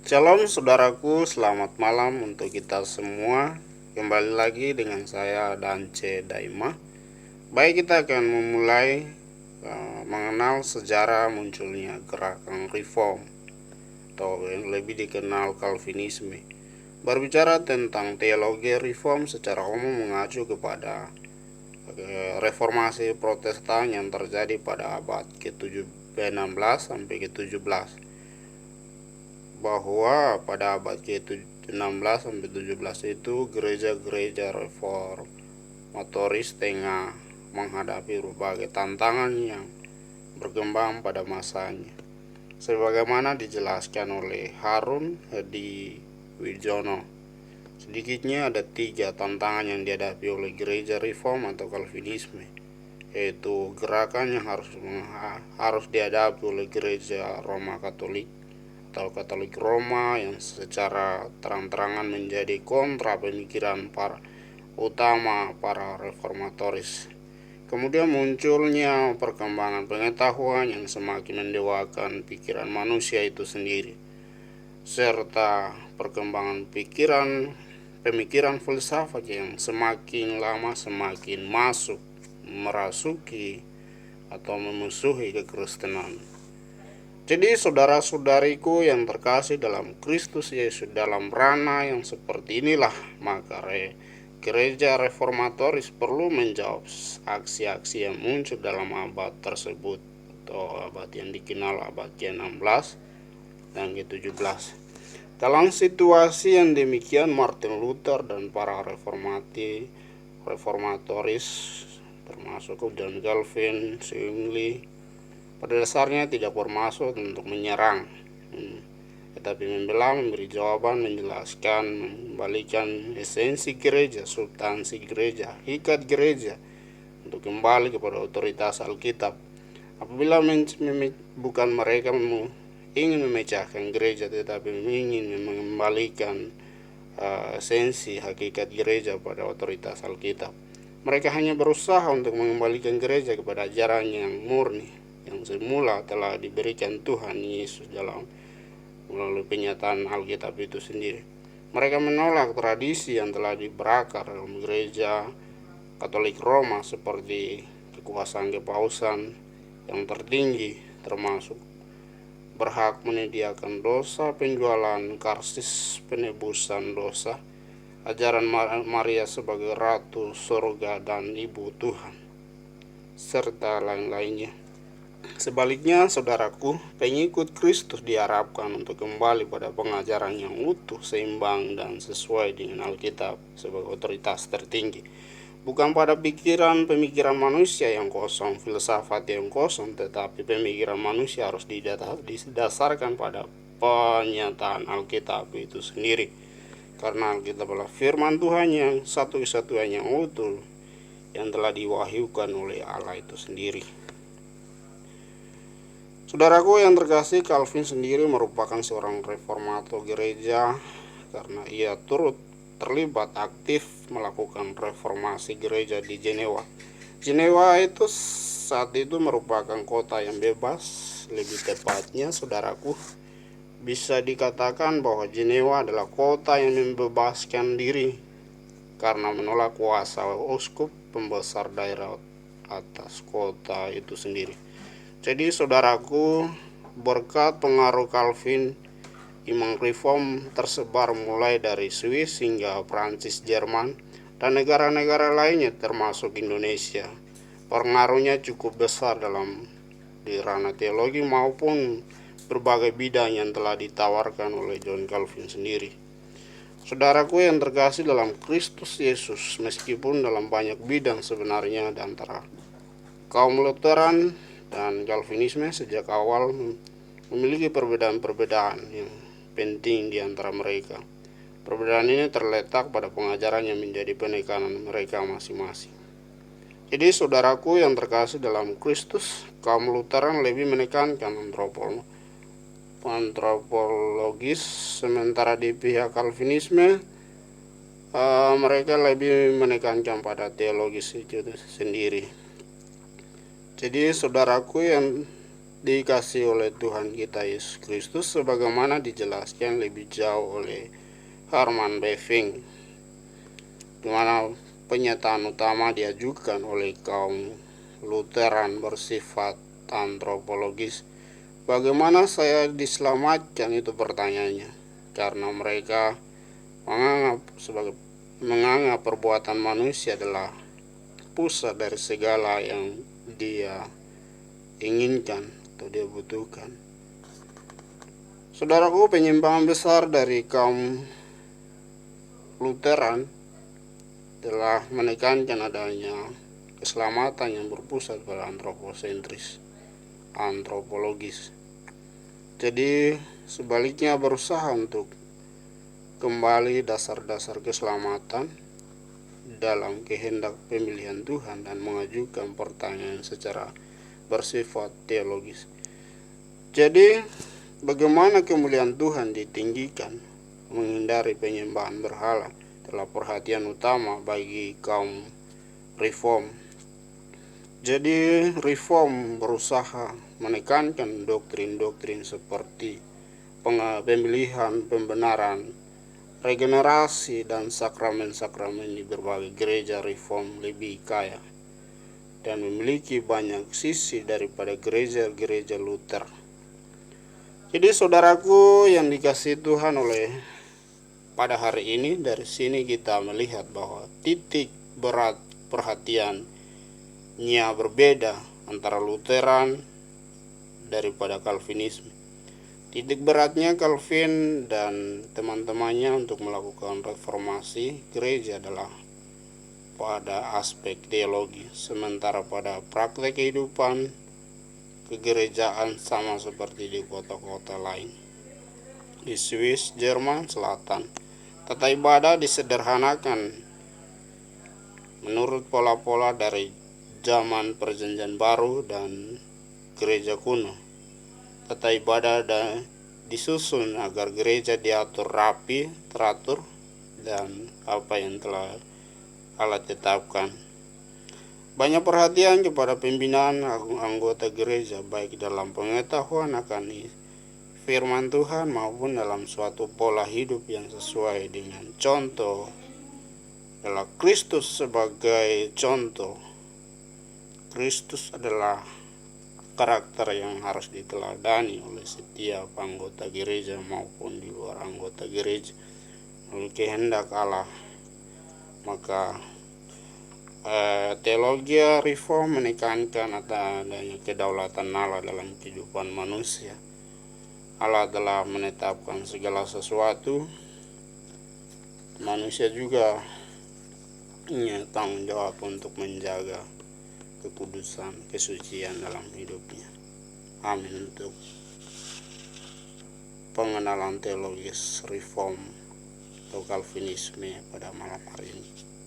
Shalom saudaraku, selamat malam untuk kita semua. Kembali lagi dengan saya Dance Daima. Baik, kita akan memulai mengenal sejarah munculnya gerakan reform atau yang lebih dikenal Calvinisme. Berbicara tentang teologi reform secara umum mengacu kepada reformasi Protestan yang terjadi pada abad ke-16 sampai ke-17, bahwa pada abad ke-16 sampai 17 itu gereja-gereja reformatoris tengah menghadapi berbagai tantangan yang berkembang pada masanya. Sebagaimana dijelaskan oleh Harun Hadi Wijono, sedikitnya ada 3 tantangan yang dihadapi oleh gereja reform atau Calvinisme, yaitu gerakan yang harus dihadapi oleh gereja Roma Katolik atau Katolik Roma yang secara terang-terangan menjadi kontra pemikiran utama para reformatoris. Kemudian munculnya perkembangan pengetahuan yang semakin mendewakan pikiran manusia itu sendiri, serta perkembangan pemikiran filsafat yang semakin lama semakin merasuki atau memusuhi kekristenan. Jadi saudara-saudariku yang terkasih dalam Kristus Yesus, dalam ranah yang seperti inilah maka gereja reformatoris perlu menjawab aksi-aksi yang muncul dalam abad tersebut, atau abad yang dikenal abad ke-16 dan ke-17. Dalam situasi yang demikian, Martin Luther dan para reformatoris termasuk John Calvin, Zwingli, pada dasarnya tidak bermaksud untuk menyerang, tetapi membela, memberi jawaban, menjelaskan, mengembalikan esensi gereja, substansi gereja, hakikat gereja untuk kembali kepada otoritas Alkitab. Apabila bukan mereka ingin memecahkan gereja, tetapi ingin mengembalikan esensi hakikat gereja pada otoritas Alkitab. Mereka hanya berusaha untuk mengembalikan gereja kepada ajaran yang murni, yang semula telah diberikan Tuhan Yesus melalui penyataan Alkitab itu sendiri. Mereka menolak tradisi yang telah berakar dalam gereja Katolik Roma, seperti kekuasaan kepausan yang tertinggi, termasuk berhak menyediakan dosa, penjualan karsis penebusan dosa, ajaran Maria sebagai Ratu Surga dan Ibu Tuhan, serta lain-lainnya. Sebaliknya, saudaraku, pengikut Kristus diharapkan untuk kembali pada pengajaran yang utuh, seimbang, dan sesuai dengan Alkitab sebagai otoritas tertinggi. Bukan pada pemikiran manusia yang kosong, filsafat yang kosong, tetapi pemikiran manusia harus didasarkan pada penyataan Alkitab itu sendiri. Karena Alkitab adalah firman Tuhan yang satu-satunya yang utuh, yang telah diwahyukan oleh Allah itu sendiri. Saudaraku yang terkasih, Calvin sendiri merupakan seorang reformator gereja karena ia turut terlibat aktif melakukan reformasi gereja di Jenewa. Jenewa itu saat itu merupakan kota yang bebas. Lebih tepatnya, saudaraku, bisa dikatakan bahwa Jenewa adalah kota yang membebaskan diri karena menolak kuasa uskup pembesar daerah atas kota itu sendiri. Jadi saudaraku, berkat pengaruh Calvin, iman reform tersebar mulai dari Swiss hingga Prancis, Jerman, dan negara-negara lainnya termasuk Indonesia. Pengaruhnya cukup besar di ranah teologi maupun berbagai bidang yang telah ditawarkan oleh John Calvin sendiri. Saudaraku yang terkasih dalam Kristus Yesus, meskipun dalam banyak bidang sebenarnya di antara kaum Lutheran dan Calvinisme sejak awal memiliki perbedaan-perbedaan yang penting di antara mereka. Perbedaan ini terletak pada pengajaran yang menjadi penekanan mereka masing-masing. Jadi saudaraku yang terkasih dalam Kristus, kaum Lutheran lebih menekankan antropologis, sementara di pihak Calvinisme mereka lebih menekankan pada teologis itu sendiri. Jadi saudaraku yang dikasih oleh Tuhan kita Yesus Kristus sebagaimana dijelaskan lebih jauh oleh Herman Bavinck, di mana penyataan utama diajukan oleh kaum Lutheran bersifat antropologis. Bagaimana saya diselamatkan, itu pertanyaannya, karena mereka menganggap perbuatan manusia adalah pusat dari segala yang dia inginkan atau dia butuhkan. Saudaraku, penyimpangan besar dari kaum Lutheran telah menekankan adanya keselamatan yang berpusat pada antropologis. Jadi sebaliknya berusaha untuk kembali dasar-dasar keselamatan dalam kehendak pemilihan Tuhan dan mengajukan pertanyaan secara bersifat teologis. Jadi bagaimana kemuliaan Tuhan ditinggikan, menghindari penyembahan berhala adalah perhatian utama bagi kaum reform. Jadi reform berusaha menekankan doktrin-doktrin seperti pemilihan, pembenaran, regenerasi, dan sakramen-sakramen di berbagai gereja reform lebih kaya dan memiliki banyak sisi daripada gereja-gereja Luther. Jadi saudaraku yang dikasihi Tuhan, oleh pada hari ini dari sini kita melihat bahwa titik berat perhatiannya berbeda antara Lutheran daripada Calvinisme. Titik beratnya Calvin dan teman-temannya untuk melakukan reformasi gereja adalah pada aspek teologi, sementara pada praktek kehidupan kegerejaan sama seperti di kota-kota lain di Swiss, Jerman Selatan. Tata ibadah disederhanakan menurut pola-pola dari zaman Perjanjian Baru dan gereja kuno. Tata ibadah disusun agar gereja diatur rapi, teratur, dan apa yang telah Allah tetapkan. Banyak perhatian kepada pembinaan anggota gereja, baik dalam pengetahuan akan firman Tuhan maupun dalam suatu pola hidup yang sesuai dengan contoh adalah Kristus sebagai contoh. Kristus adalah karakter yang harus diteladani oleh setiap anggota gereja maupun di luar anggota gereja oleh kehendak Allah. Maka teologi reform menekankan adanya kedaulatan Allah dalam kehidupan manusia. Allah telah menetapkan segala sesuatu. Manusia juga punya tanggung jawab untuk menjaga kekudusan, kesucian dalam hidupnya. Amin. Untuk pengenalan teologis reform atau Calvinisme pada malam hari ini.